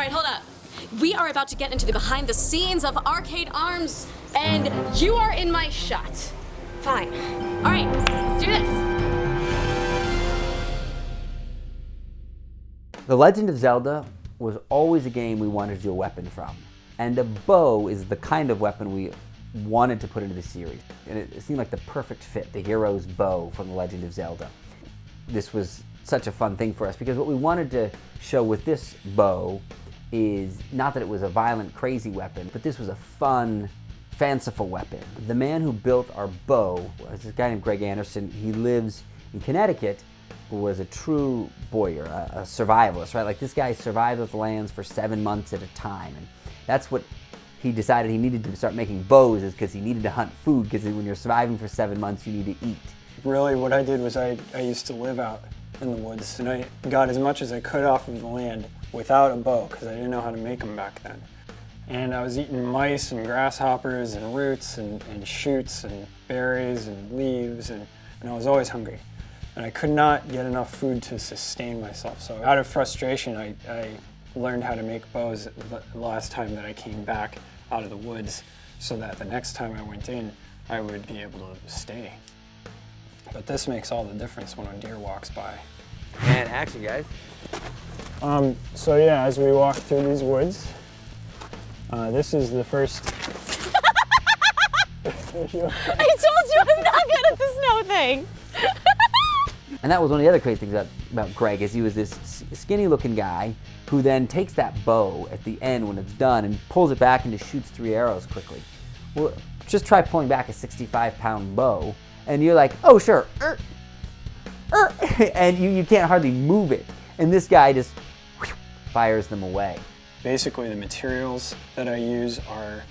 right, hold up. We are about to get into the behind the scenes of Arcade Arms, and you are in my shot. Fine. All right, let's do this. The Legend of Zelda was always a game we wanted to do a weapon from. And a bow is the kind of weapon we wanted to put into the series. And it seemed like the perfect fit, the hero's bow from The Legend of Zelda. This was such a fun thing for us because what we wanted to show with this bow is not that it was a violent, crazy weapon, but this was a fun, fanciful weapon. The man who built our bow was this guy named Greg Anderson. He lives in Connecticut, was a true bowyer, a survivalist, right? Like this guy survived with lands for 7 months at a time. And that's what he decided he needed to start making bows, is because he needed to hunt food, because when you're surviving for 7 months, you need to eat. Really what I did was I used to live out in the woods, and I got as much as I could off of the land without a bow, because I didn't know how to make them back then. And I was eating mice and grasshoppers and roots and shoots and berries and leaves, and I was always hungry. And I could not get enough food to sustain myself. So out of frustration, I learned how to make bows the last time that I came back out of the woods, so that the next time I went in, I would be able to stay. But this makes all the difference when a deer walks by. And action, guys. So yeah, as we walk through these woods, this is the first... I told you I'm not good at the snow thing. And that was one of the other crazy things about Greg, is he was this skinny looking guy who then takes that bow at the end when it's done and pulls it back and just shoots 3 arrows quickly. Well, just try pulling back a 65-pound bow and you're like, oh sure, and you can't hardly move it. And this guy just fires them away. Basically the materials that I use are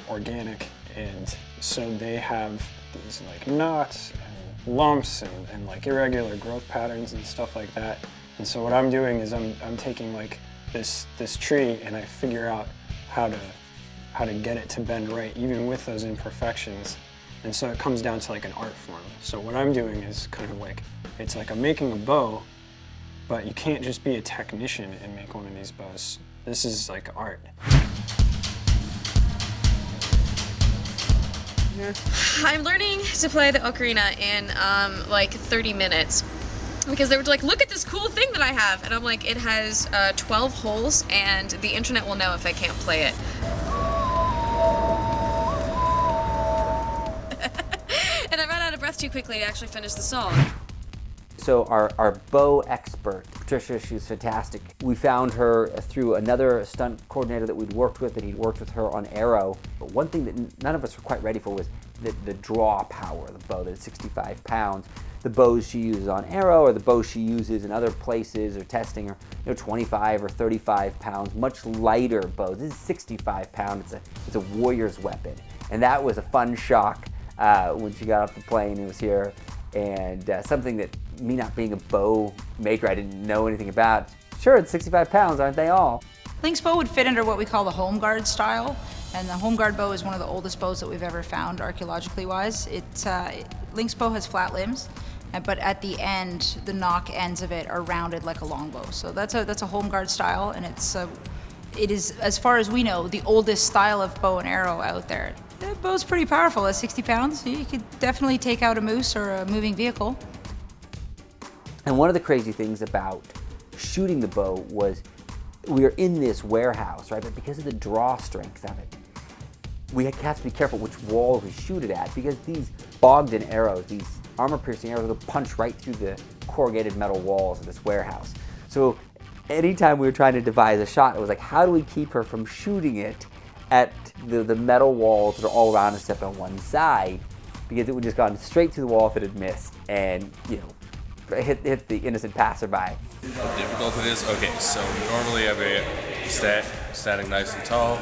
organic, and so they have these like knots and lumps and like irregular growth patterns and stuff like that. And so what I'm doing is I'm taking like this tree and I figure out how to get it to bend right, even with those imperfections. And so it comes down to like an art form. So what I'm doing is kind of like, it's like I'm making a bow, but you can't just be a technician and make one of these bows. This is like art. I'm learning to play the ocarina in like 30 minutes. Because they were like, look at this cool thing that I have. And I'm like, it has 12 holes and the internet will know if I can't play it. And I ran out of breath too quickly to actually finish the song. So our bow expert, Patricia, she's fantastic. We found her through another stunt coordinator that we'd worked with, and he'd worked with her on Arrow. But one thing that none of us were quite ready for was the draw power of the bow, that's 65 pounds. The bows she uses on Arrow or the bows she uses in other places or testing are 25 or 35 pounds, much lighter bows. This is 65 pounds, it's a warrior's weapon. And that was a fun shock when she got off the plane and was here. And something that me not being a bow maker, I didn't know anything about. Sure, it's 65 pounds, aren't they all? Link's bow would fit under what we call the home guard style. And the home guard bow is one of the oldest bows that we've ever found archaeologically wise. Link's bow has flat limbs, but at the end, the knock ends of it are rounded like a longbow. So that's a home guard style, and it is, as far as we know, the oldest style of bow and arrow out there. That bow's pretty powerful at 60 pounds. You could definitely take out a moose or a moving vehicle. And one of the crazy things about shooting the bow was we were in this warehouse, right? But because of the draw strength of it, we had to be careful which wall we shoot it at, because these Bogdan arrows, these armor-piercing arrows, will punch right through the corrugated metal walls of this warehouse. So anytime we were trying to devise a shot, it was like, how do we keep her from shooting it at the metal walls that are all around except on one side, because it would just gone straight through the wall if it had missed and, hit the innocent passerby. How difficult it is? Okay, so normally I have a standing nice and tall,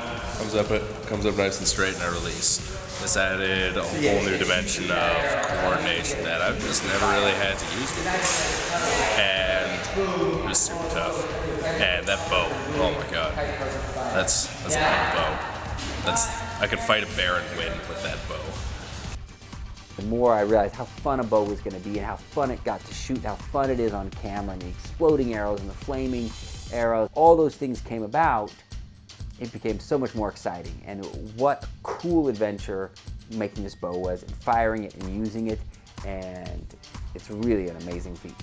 comes up nice and straight, and I release. This added a whole new dimension of coordination that I've just never really had to use before. And it was super tough. And that bow, oh my god. That's a big bow. I could fight a bear and win with that bow. The more I realized how fun a bow was going to be and how fun it got to shoot, how fun it is on camera, and the exploding arrows and the flaming arrows, all those things came about, it became so much more exciting. And what a cool adventure making this bow was, and firing it and using it, and it's really an amazing feat.